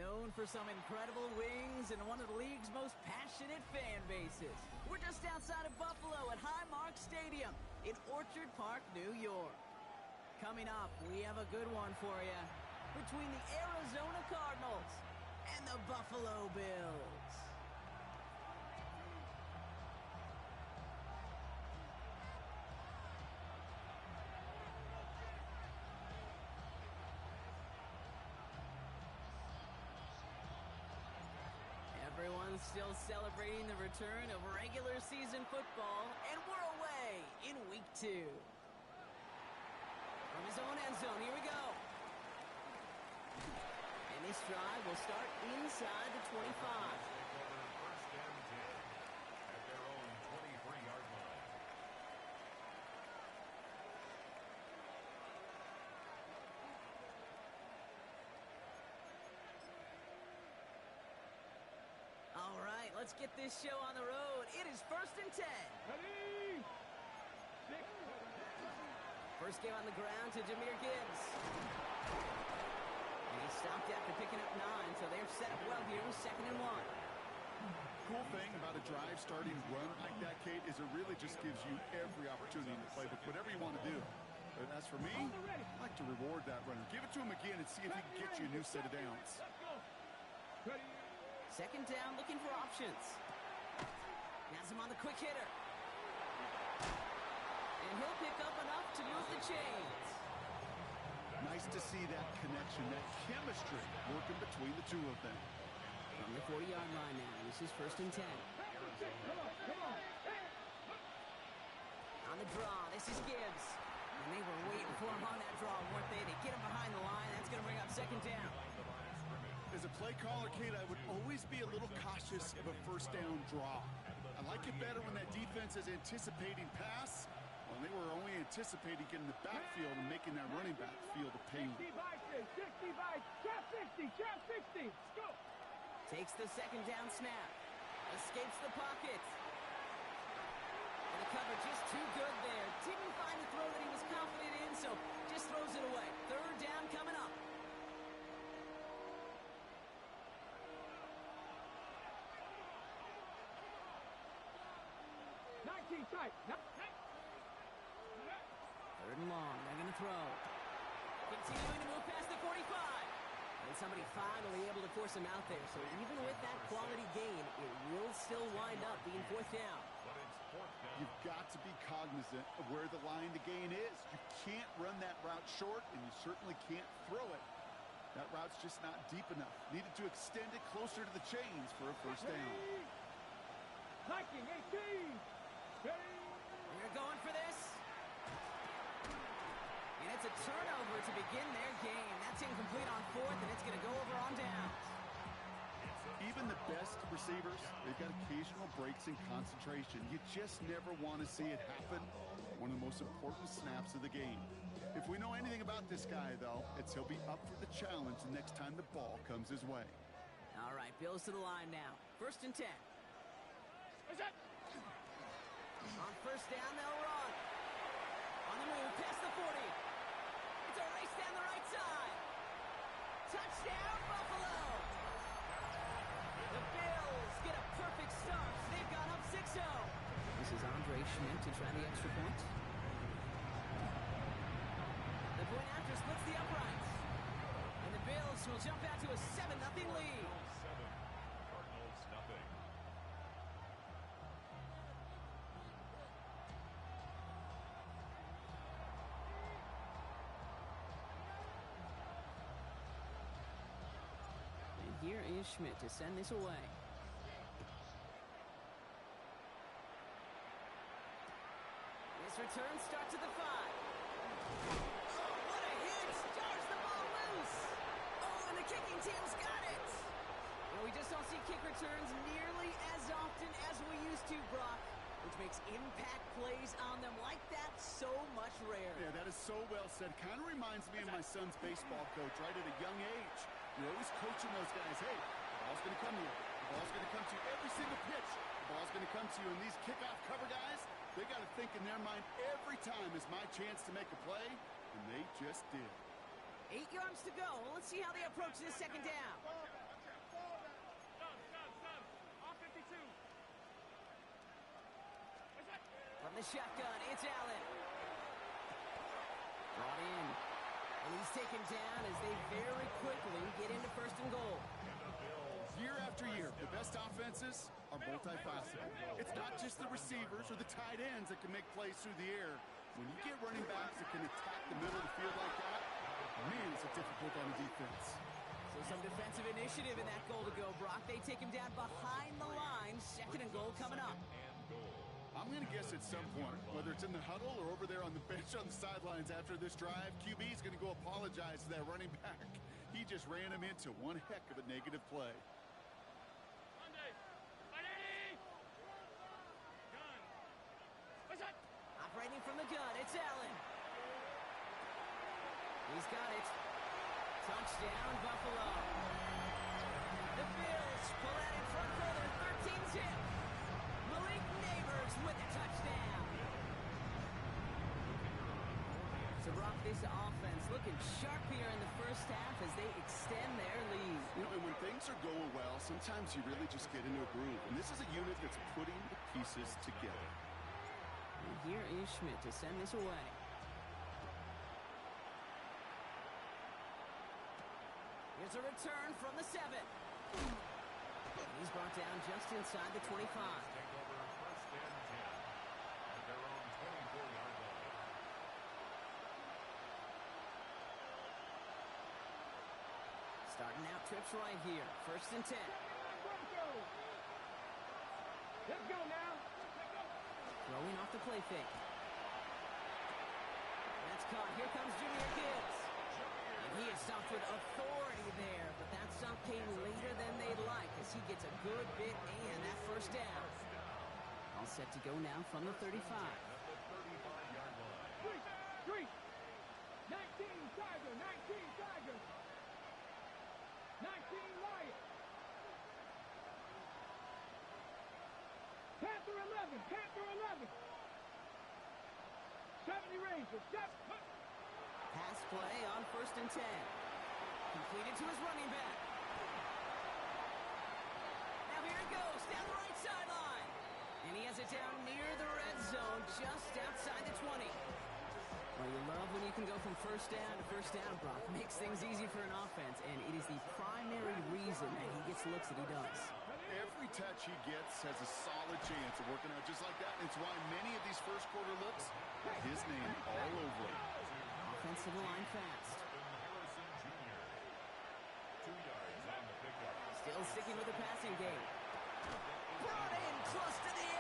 known for some incredible wings and one of the league's most passionate fan bases. We're just outside of Buffalo at Highmark Stadium in Orchard Park, New York. Coming up, we have a good one for you between the Arizona Cardinals and the Buffalo Bills. Everyone's still celebrating the return of regular season football, and we're away in week 2. From his own end zone, here we go. And this drive will start inside the 25. First and 10 at their own 23-yard line. All right, let's get this show on the road. It is 1st and 10. Ready? First game on the ground to Jahmyr Gibbs. And he stopped after picking up 9, so they're set up well here with 2nd and 1. Cool thing about a drive starting run like that, Kate, is it really just gives you every opportunity in the playbook, whatever you want to do. But as for me, I like to reward that runner. Give it to him again and see if he can get you a new set of downs. Let's go. Ready? 2nd down, looking for options. Has him on the quick hitter. And he'll pick up enough to move the chains. Nice to see that connection, that chemistry working between the two of them. From the 40-yard line now, this is 1st and 10. Come on. On the draw, this is Gibbs. And they were waiting for him on that draw, weren't they? They get him behind the line. That's going to bring up 2nd down. As a play caller, Kate, I would always be a little cautious of a 1st down draw. I like it better when that defense is anticipating pass. Well, they were only anticipating getting the backfield and making that running back feel the pain. 65, trap 60. Let's go. Takes the 2nd down snap. Escapes the pocket. And the cover just too good there. Didn't find the throw that he was confident in, so just throws it away. 3rd down coming up. Tight. 3rd and long. They're going to throw. Continuing to move past the 45. And somebody finally able to force him out there. So even with that quality gain, it will still wind up being 4th down. But it's 4th down. You've got to be cognizant of where the line to gain is. You can't run that route short, and you certainly can't throw it. That route's just not deep enough. Needed to extend it closer to the chains for a 1st down. Liking 18. They're going for this. And it's a turnover to begin their game. That's incomplete on 4th, and it's going to go over on downs. Even the best receivers, they've got occasional breaks in concentration. You just never want to see it happen. One of the most important snaps of the game. If we know anything about this guy, though, it's he'll be up for the challenge the next time the ball comes his way. All right, Bills to the line now. 1st and 10. On 1st down, they'll run. On the move, past the 40. It's a race down the right side. Touchdown, Buffalo! The Bills get a perfect start. They've gone up 6-0. This is Andre Schmidt to try the extra point. The point after splits the uprights. And the Bills will jump out to a 7-0 lead. 7, Cardinals nothing. Here is Schmidt to send this away. This return starts at the 5. Oh, what a hit! Jars the ball loose! Oh, and the kicking team's got it! Well, we just don't see kick returns nearly as often as we used to, Brock, which makes impact plays on them like that so much rarer. Yeah, that is so well said. Kind of reminds me of my son's baseball coach, right at a young age. You're always coaching those guys. Hey, the ball's going to come to you. The ball's going to come to you every single pitch. The ball's going to come to you. And these kickoff cover guys, they got to think in their mind every time is my chance to make a play, and they just did. 8 yards to go. Let's see how they approach this 2nd down. the shotgun. It's Allen. Brought in. And he's taken down as they very quickly get into first and goal. Year after year, the best offenses are multifaceted. It's not just the receivers or the tight ends that can make plays through the air. When you get running backs that can attack the middle of the field like that, man, it's a difficult on the defense. So some defensive initiative in that goal to go, Brock. They take him down behind the line. Second and goal coming up. I'm going to guess at some point, whether it's in the huddle or over there on the bench on the sidelines after this drive, QB is going to go apologize to that running back. He just ran him into one heck of a negative play. Operating from the gun, it's Allen. He's got it. Touchdown, Buffalo. The Bills pull out in front corner, 13-zip. Malik Neighbors with a touchdown. So, Brock, this offense looking sharp here in the first half as they extend their lead. You know, and when things are going well, sometimes you really just get into a groove. And this is a unit that's putting the pieces together. And here is Schmidt to send this away. Here's a return from the 7. He's brought down just inside the 25. Take over first and 10 at their own 24-yard line. Starting out trips right here. First and 10. Let's go now. Throwing off the play fake. That's caught. Here comes Junior Gibbs. And he is stopped with authority there, but that stop came later than they'd like as he gets a good bit and that first down. All set to go now from the 35. Three. 19 Tiger. 19 Tiger. 19 Lion. Panther 11. Panther 11. 70 Rangers. Pass play on first and 10. Completed to his running back. Now here it goes down the right sideline. And he has it down near the red zone, just outside the 20. Well, you love when you can go from first down to first down, Brock. Makes things easy for an offense, and it is the primary reason that he gets looks that he does. Every touch he gets has a solid chance of working out just like that. It's why many of these first quarter looks have his name all over it. Offensive line fast. Harrison Jr. 2 yards on the pickup. Still sticking with the passing game. Brought in close to the 8.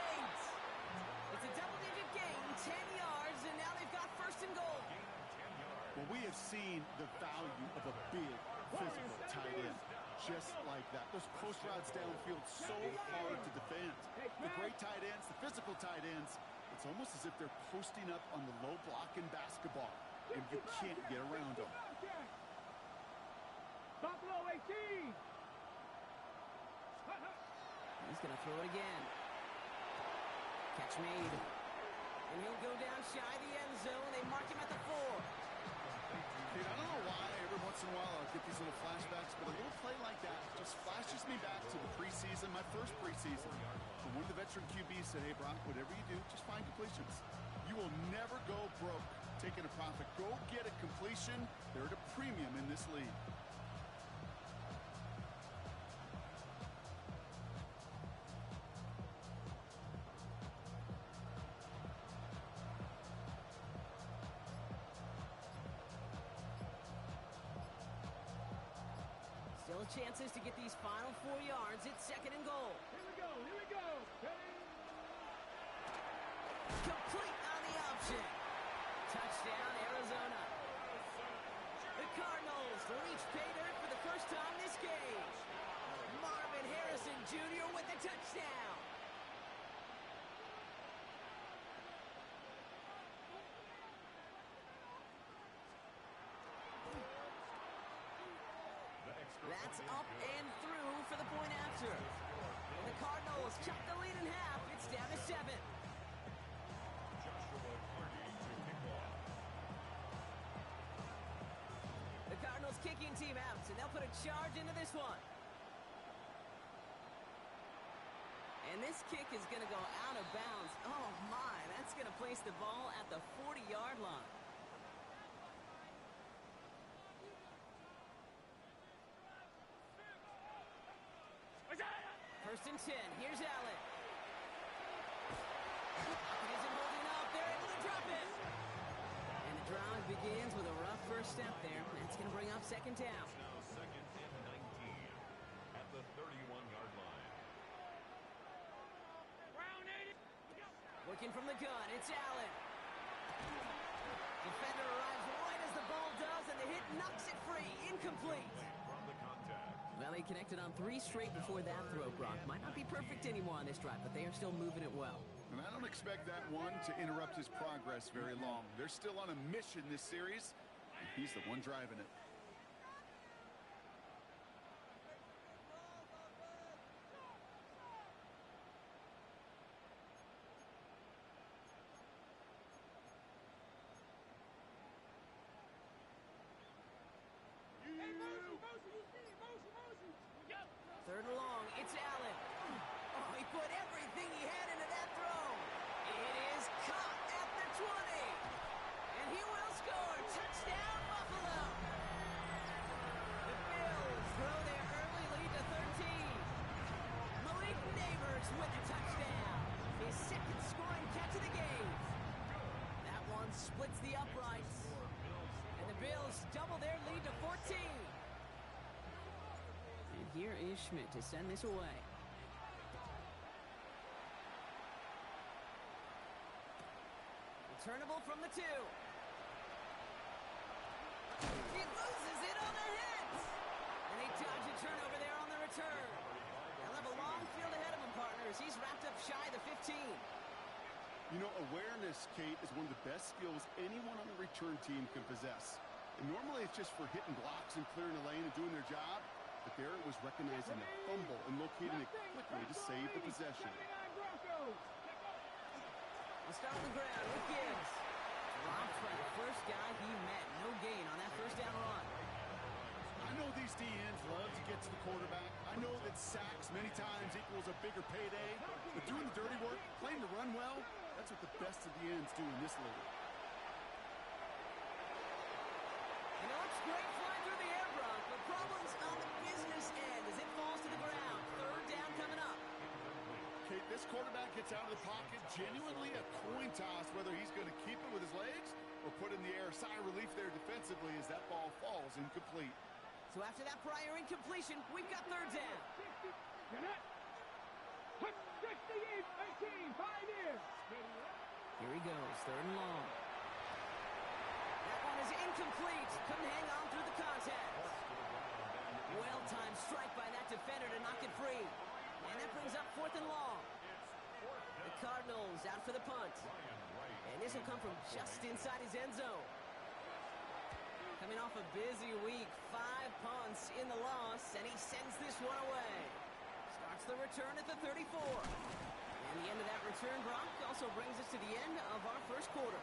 It's a double-digit gain, 10 yards, and now they've got first and goal. Well, we have seen the value of a big, physical tight end. Just like that. Those post routes downfield so hard to defend. The great tight ends, the physical tight ends, it's almost as if they're posting up on the low block in basketball, and you can't get around them. Buffalo 18. He's going to throw it again. Catch made. And he'll go down shy of the end zone. They mark him at the 4. Dude, I don't know why every once in a while I'll get these little flashbacks, but a little play like that just flashes me back to the preseason, my first preseason. When one of the veteran QBs said, hey, Brock, whatever you do, just find completions. You will never go broke taking a profit. Go get a completion. They're at a premium in this league. Still chances to get these final 4 yards. It's second and goal. Here we go. Ready? Complete on the option. Touchdown, Arizona. The Cardinals reach pay dirt for the first time this game. Marvin Harrison Jr. with the touchdown. That's up and through for the point after. And the Cardinals chop the lead in half. It's down to 7. The Cardinals kicking team out, and they'll put a charge into this one. And this kick is going to go out of bounds. Oh, my. That's going to place the ball at the 40-yard line. First and 10. Here's Allen. He isn't holding up. They're able to drop it. And the drive begins with a rough first step there. That's going to bring up second down. Now second and 19 at the 31-yard line. Working from the gun, it's Allen. Defender arrives right as the ball does, and the hit knocks it free. Incomplete. From the contact. Well, he connected on 3 straight before that throw, Brock. Might not be perfect anymore on this drive, but they are still moving it well. And I don't expect that one to interrupt his progress very long. They're still on a mission this series, and he's the one driving it. Third and long, it's Allen. Oh, he put everything he had into that throw. It is caught at the 20. And he will score. Touchdown, Buffalo. The Bills throw their early lead to 13. Malik Neighbors with a touchdown. His second scoring catch of the game. That one splits the uprights. And the Bills double their lead to 14. Here is Schmidt to send this away. Returnable from the 2. He loses it on the hit. And they dodge a turnover there on the return. They'll have a long field ahead of him, partners. He's wrapped up shy of the 15. You know, awareness, Kate, is one of the best skills anyone on the return team can possess. And normally it's just for hitting blocks and clearing the lane and doing their job. But there it was recognizing a fumble and locating it quickly to save the possession. We'll start on the ground with Gibbs. Dropped by the first guy he met. No gain on that first down run. I know these DNs love to get to the quarterback. I know that sacks many times equals a bigger payday. But doing the dirty work, playing the run well, that's what the best of the ends do in this league. And it looks great flying through the air, Brock, but problems on the business end as it falls to the ground. Third down coming up. Kate, this quarterback gets out of the pocket, genuinely a coin toss whether he's going to keep it with his legs or put in the air. Sigh of relief there defensively as that ball falls incomplete. So after that prior incompletion, we've got third down. Here he goes, third and long. That one is incomplete. Couldn't hang on through the contact. Well-timed strike by that defender to knock it free. And that brings up fourth and long. The Cardinals out for the punt. And this will come from just inside his end zone. Coming off a busy week, 5 punts in the loss, and he sends this one away. Starts the return at the 34. And the end of that return, Brock, also brings us to the end of our first quarter.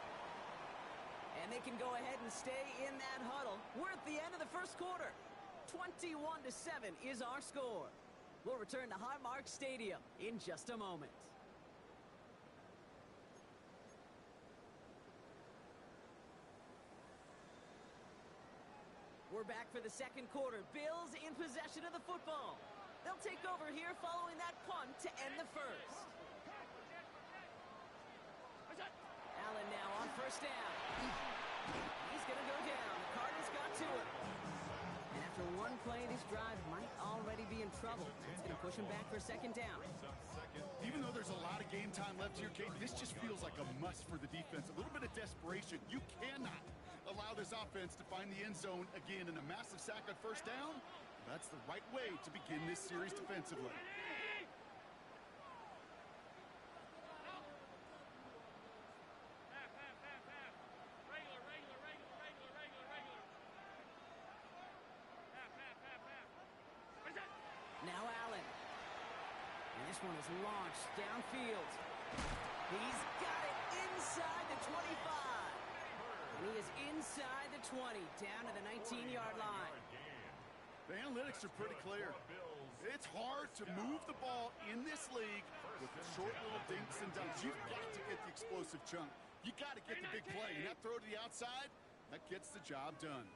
And they can go ahead and stay in that huddle. We're at the end of the first quarter. 21-7 is our score. We'll return to Highmark Stadium in just a moment. We're back for the second quarter. Bills in possession of the football. They'll take over here following that punt to end the first. Allen now on first down. He's going to go down. The Cardinals got to him. And after one play, this drive might already be in trouble. It's going to push him back for second down. Even though there's a lot of game time left here, Kate, this just feels like a must for the defense. A little bit of desperation. You cannot allow this offense to find the end zone again, and a massive sack on first down. That's the right way to begin this series defensively. Now Allen. And this one is launched downfield. He's got it inside the 25. And he is inside the 20, down to the 19-yard line. The analytics are pretty clear. It's hard to move the ball in this league short little dinks and dunks. You've got to get the explosive chunk. You got to get the big play. And that throw to the outside, that gets the job done.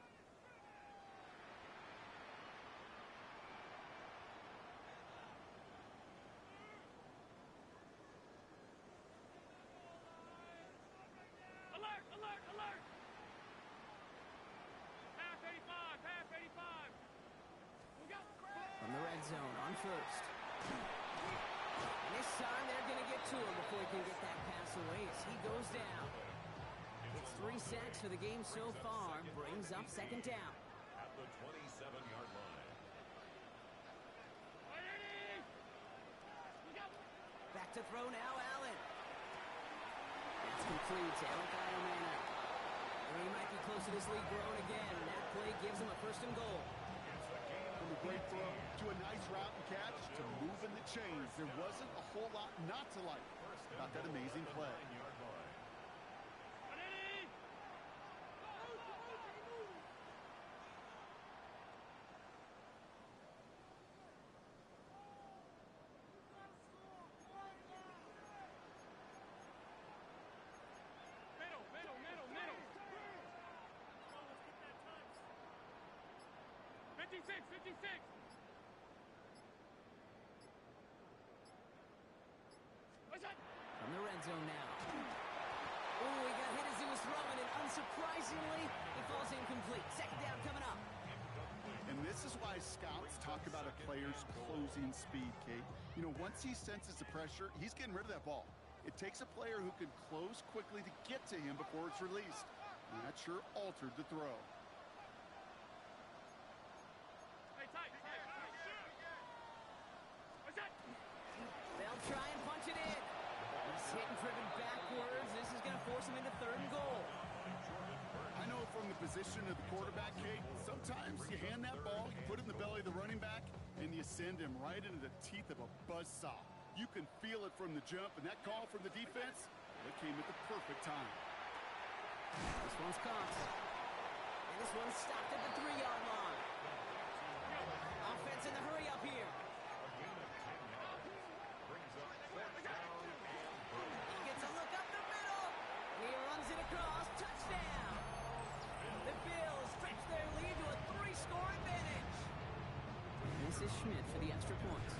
Alert, alert, alert! Half 85, half 85. Look out. From the red zone on first. And this time they're going to get to him before he can get that pass away as he goes down. It's 3 sacks for the game so far, brings up second down. At the 27-yard line. Back to throw now, Allen. That's complete to Eric Iomana. He might be close to this lead growing again. That play gives him a first and goal. From a great throw to a nice route and catch to moving the chains. There wasn't a whole lot not to like about that amazing play. Middle. 56. What's that? From the red zone now. Oh, he got hit as he was throwing, and unsurprisingly, he falls incomplete. Second down coming up. And this is why scouts talk about a player's closing speed, Kate. You know, once he senses the pressure, he's getting rid of that ball. It takes a player who can close quickly to get to him before it's released. And that sure altered the throw. Hey, tight. What's that? They'll try and punch it in. He's hit and driven backwards. This is going to force him into third and goal. I know from the position of the quarterback, Kate, sometimes you hand that ball, you put it in the belly of the running back, and you send him right into the teeth of a buzzsaw. You can feel it from the jump, and that call from the defense, it came at the perfect time. This one's caught. And this one's stopped at the 3-yard line. Offense in the hurry up here. He gets a look up the middle. He runs it across. Touchdown. The Bills stretch their lead to a 3-score advantage. This is Schmidt for the extra point.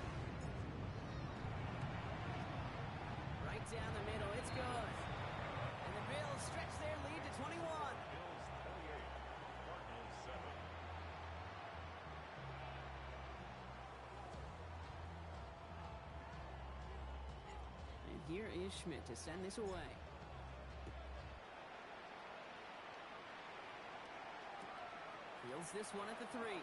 Right down the middle. It's good. And the Bills stretch their lead to 21. And here is Schmidt to send this away. Fields this one at the 3.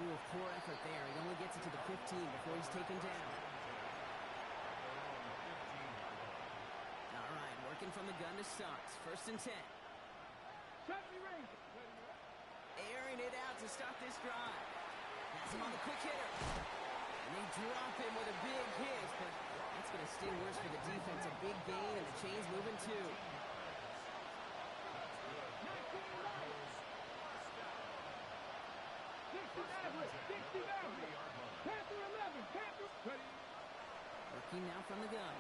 Ooh, poor effort there. He only gets it to the 15 before he's taken down. All right, working from the gun to start. First and 10. Airing it out to start this drive. Has him on the quick hitter. And they drop him with a big hit, but that's going to sting worse for the defense. A big gain, and the chain's moving too. Working now from the gun.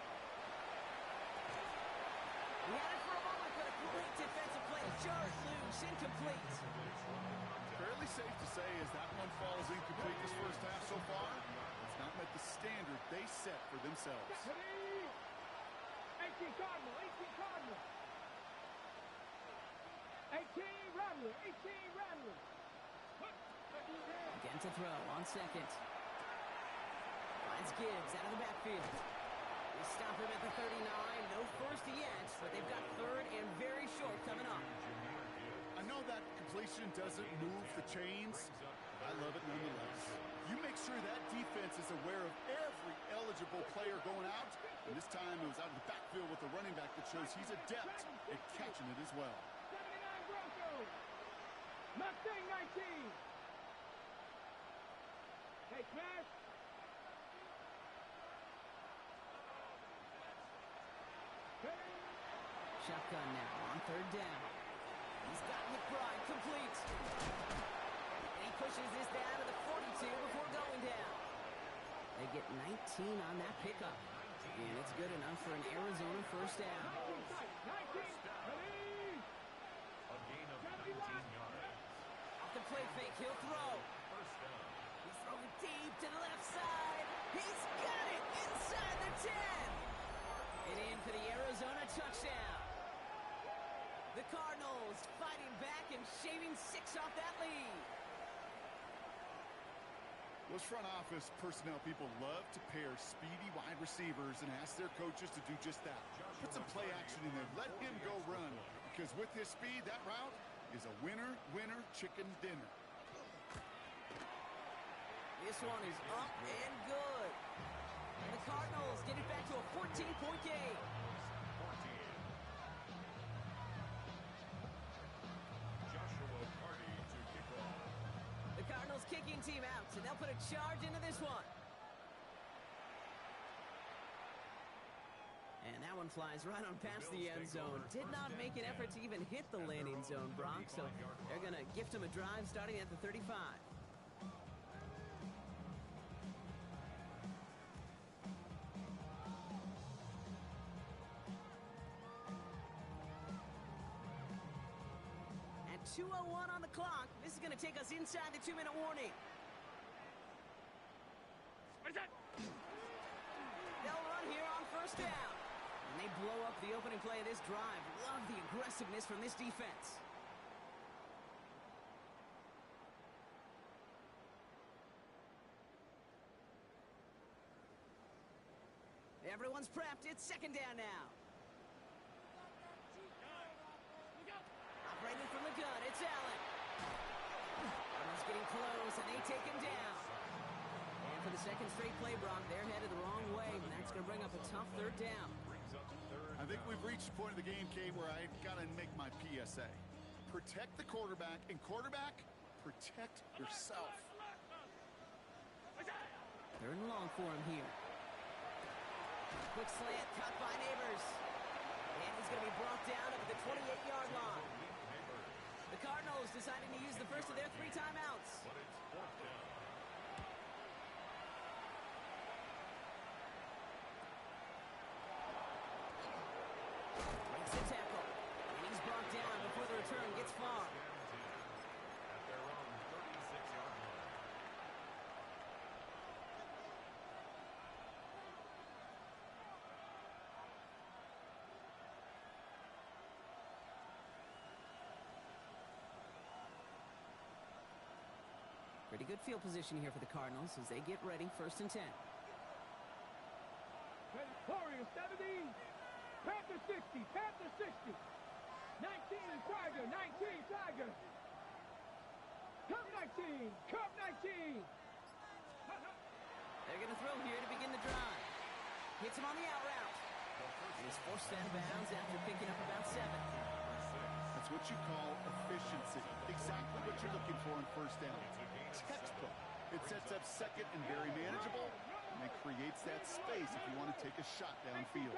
He had it for a moment, but a great defensive play. Jarred loose, incomplete. Fairly safe to say as that one falls incomplete this first half so far, it's not met the standard they set for themselves. 18 Cardinal. 18 Rattler. Again to throw on second. Finds Gibbs out of the backfield. They stop him at the 39. No first yet, but they've got third and very short coming up. I know that completion doesn't move the chains. I love it nonetheless. You make sure that defense is aware of every eligible player going out. And this time it was out of the backfield with the running back that shows he's adept at catching it as well. 79 Broncos. Mustang 19. Hey, Smash. Shotgun now on third down. He's got McBride complete. And he pushes this down to the 42 before going down. They get 19 on that pickup. And it's good enough for an Arizona first down. A gain of 19 yards. Off the play fake, he'll throw. First down. He's throwing deep to the left side. He's got it inside the 10. And in for the Arizona touchdown. The Cardinals fighting back and shaving 6 off that lead. Those front office personnel people love to pair speedy wide receivers and ask their coaches to do just that. Put some play action in there. Let him go run. Because with his speed, that route is a winner, winner, chicken dinner. This one is up and good. And the Cardinals get it back to a 14-point game. 14. Joshua Party to kick off. The Cardinals kicking team out, and they'll put a charge into this one. And that one flies right on past the end zone. Did not make an effort to even hit the landing zone, Brock, so they're going to gift him a drive starting at the 35. At 2:01 on the clock, this is going to take us inside the 2-minute warning. They'll run here on first down. And they blow up the opening play of this drive. Love the aggressiveness from this defense. Everyone's prepped. It's second down now. Operating from the gun, it's Allen. Cardinals getting close, and they take him down. And for the second straight play, Brock, they're headed the wrong way, and that's going to bring up a tough third down. I think we've reached the point of the game, Kate, where I got to make my PSA. Protect the quarterback, and quarterback, protect yourself. Third and long for him here. Quick slant, cut by Neighbors. And he's going to be brought down at the 28-yard line. The Cardinals deciding to use the first of their 3 timeouts. But it's fourth down. Makes the tackle. And he's brought down before the return gets far. At their own 36-yard line. Pretty good field position here for the Cardinals as they get ready, first and 10. Warriors 70, Panther 60, Panther 60. 19, Tiger, 19, Tiger. Cup 19, Cup 19. They're going to throw here to begin the drive. Hits him on the out route. And he's forced out of bounds after picking up about 7. That's what you call efficiency. Exactly what you're looking for in first down. Textbook. It sets up second and very manageable, and it creates that space if you want to take a shot downfield.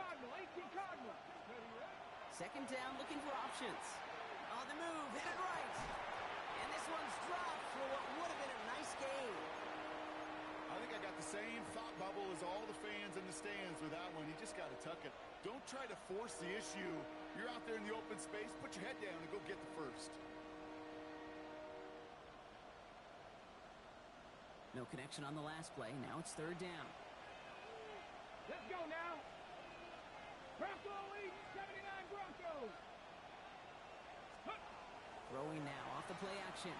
Second down, looking for options. On the move, headed right. And this one's dropped for what would have been a nice game. I think I got the same thought bubble as all the fans in the stands with that one. You just got to tuck it. Don't try to force the issue. You're out there in the open space, put your head down and go get the first. No connection on the last play. Now it's third down. Let's go now. Bronco lead, 79 Broncos. Throwing now off the play action.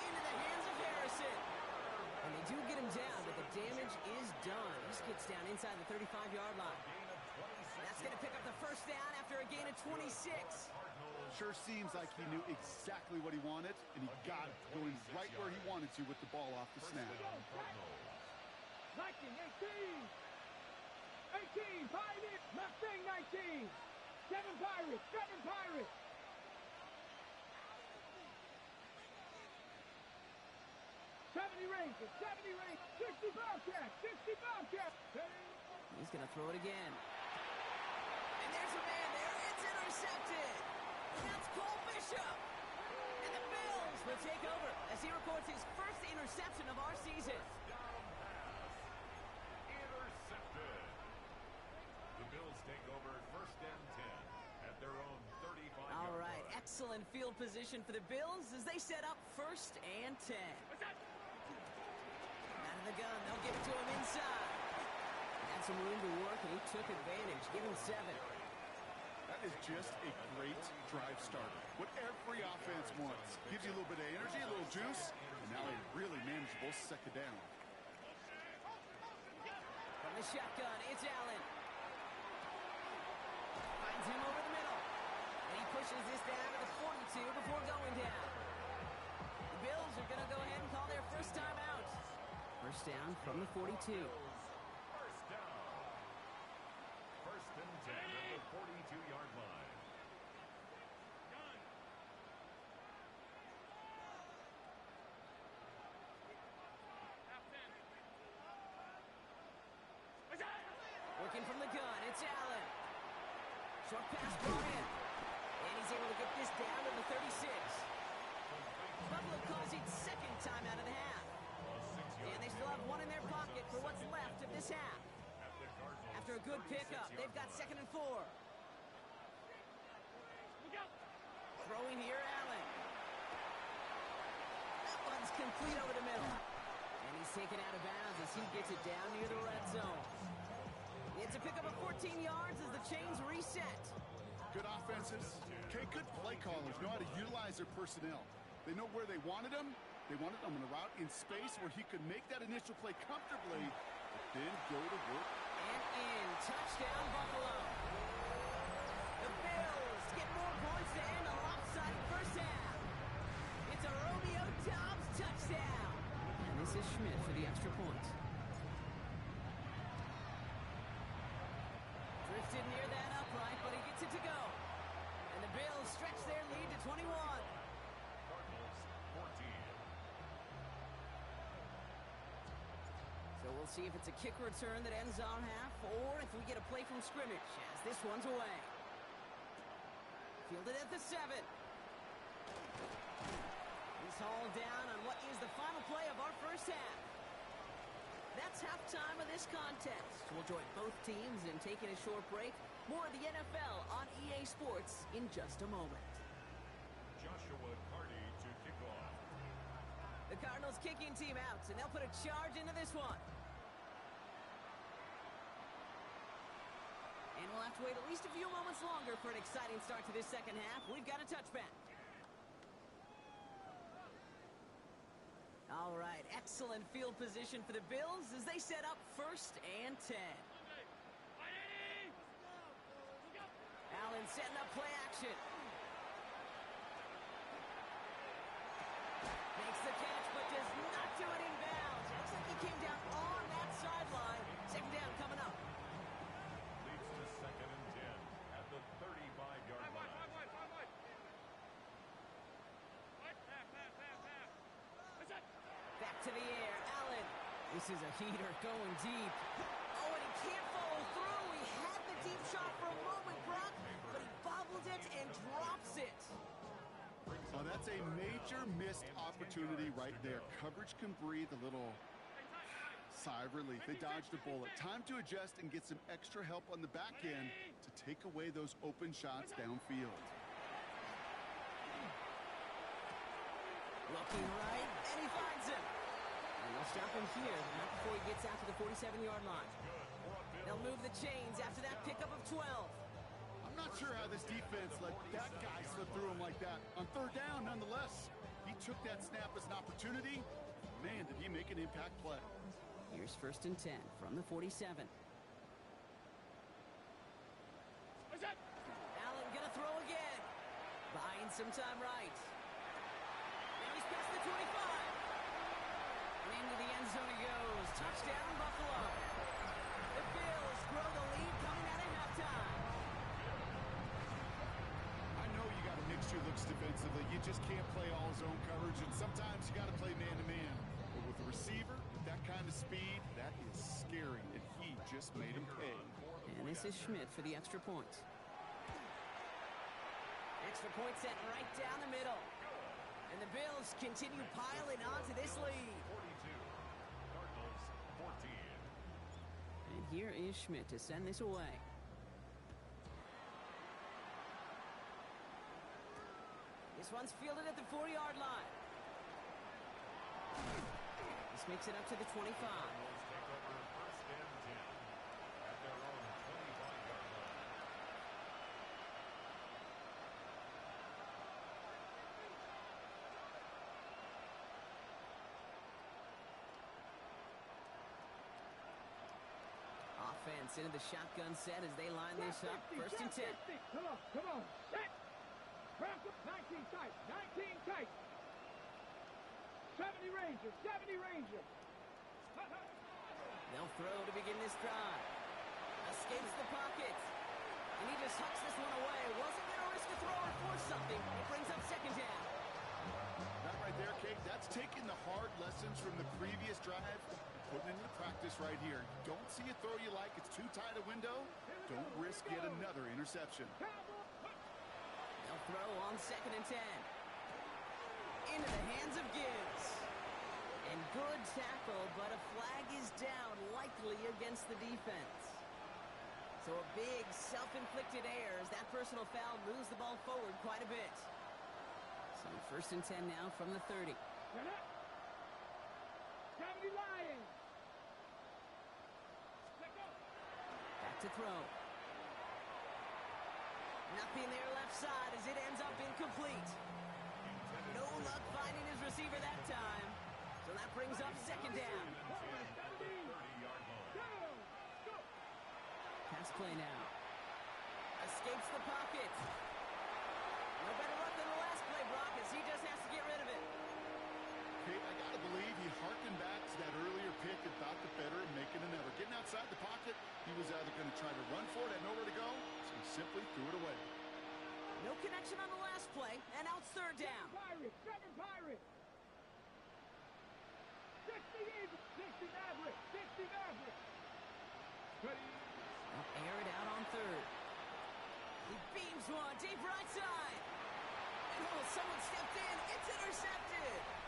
Into the hands of Harrison. And they do get him down, but the damage is done. He gets down inside the 35-yard line. That's going to pick up the first down after a gain of 26. Sure seems like he knew exactly what he wanted, and he got it going right where he wanted to with the ball off the snap. 19, 18, Pioneer, Mustang 19, 7 Pirates, 7 Pirates. 70 Rangers, 60 Bobcats, 60 Bobcats. He's going to throw it again. And there's a man there. It's intercepted. That's Cole Bishop. And the Bills will take over as he records his first interception of our season. excellent field position for the Bills as they set up 1st and 10. Out of the gun, they'll give it to him inside. Had some room to work, and he took advantage. Give him 7. That is just a great drive starter. What every offense wants. Gives you a little bit of energy, a little juice, and now a really manageable second down. From the shotgun, it's Allen. Finds him over the middle. And he pushes this down to the 42 before going down. The Bills are going to go ahead and call their first time out. First down from the 42. First down. 1st and 10 at the 42-yard line. Working from the gun, it's Allen. Short pass brought in. And he's able to get this down to the 36. Buffalo calls it 2nd time out of the half. And they still have 1 in their pocket for what's left of this half. After a good pickup, they've got 2nd and 4. Throwing here, Allen. That one's complete over the middle. And he's taken out of bounds as he gets it down near the red zone. It's a pickup of 14 yards as the chains reset. Good offenses. Okay, good play callers know how to utilize their personnel. They know where they wanted them. They wanted them on a route in space where he could make that initial play comfortably, but then go to work. And in. Touchdown, Buffalo. The Bills get more points to end a lopsided first half. It's a Romeo Doubs touchdown. And this is Schmidt for the extra point. Drifted near that upright, but he gets it to go. And the Bills stretch their lead to 21. Cardinals 14. So we'll see if it's a kick return that ends our half, or if we get a play from scrimmage, as this one's away. Fielded at the 7. He's hauled down on what is the final play of our first half. That's halftime of this contest. We'll join both teams in taking a short break. More of the NFL on EA Sports in just a moment. Joshua Carty to kick off. The Cardinals kicking team out, and they'll put a charge into this one. And we'll have to wait at least a few moments longer for an exciting start to this second half. We've got a touchback. All right, excellent field position for the Bills as they set up 1st and 10. Allen setting up play action. Makes the catch, but does not do it in bounds. Looks like he came down on that sideline. Second down coming up. Leads to 2nd and 10 at the 35-yard line. Back to the air, Allen. This is a heater going deep. Oh, and he can't follow through. He had the deep shot for a moment, Brock, but he bobbled it and drops it. Oh, that's a major missed opportunity right there. Coverage can breathe a little sigh of relief. They dodged a bullet. Time to adjust and get some extra help on the back end to take away those open shots downfield. Looking right, and he finds him. And they'll stop him here, not before he gets out to the 47-yard line. They'll move the chains after that pickup of 12. I'm not sure how this defense let that guy slip through him like that. On 3rd down, nonetheless, he took that snap as an opportunity. Man, did he make an impact play. Here's 1st and 10 from the 47. Allen gonna throw again. Buying some time right. Now he's past the 25. And into the end zone he goes. Touchdown, Buffalo. The Bills grow the lead coming out of halftime. I know you got to mix your looks defensively. You just can't play all zone coverage, and sometimes you got to play man-to-man. But with a receiver, with that kind of speed, that is scary, and he just made him pay. And this is Schmidt for the extra point. Extra point set right down the middle. And the Bills continue piling onto this lead. 42. Cardinals 14. And here is Schmidt to send this away. one's fielded at the 4-yard line. This makes it up to the 25. Cardinals take over first and 10 at their own 25-yard line. Offense into the shotgun set as they line this up. First and 10. Come on, set. Press up, 19 tight, 19 tight. 70 Rangers, 70 Rangers. They'll throw to begin this drive. Escapes the pocket. And he just hucks this one away. Wasn't going to risk a throw or force something. It brings up second down. That right there, Kate, that's taking the hard lessons from the previous drive and putting it into practice right here. Don't see a throw you like, it's too tight a window. Don't risk yet another interception. They'll throw on second and 10. Into the hands of Gibbs. And good tackle, but a flag is down, likely against the defense. So a big self-inflicted error as that personal foul moves the ball forward quite a bit. So first and 10 now from the 30. 70 Lions. Back to throw. Nothing there left side as it ends up incomplete. No luck finding his receiver that time. So that brings up second down. Pass play now. Escapes the pocket. No better luck than the last play, Brock, as he just has to get rid of it. Kate, I gotta believe he harkened back to that earlier pick and thought the better of making an error. Getting outside the pocket, he was either going to try to run for it, had nowhere to go, so he simply threw it away. No connection on the last play, and out third down. Seven Pirates. 60 Eagles, 60 Mavericks, 60 Mavericks. They'll air it out on third. He beams one deep right side. And someone stepped in. It's intercepted.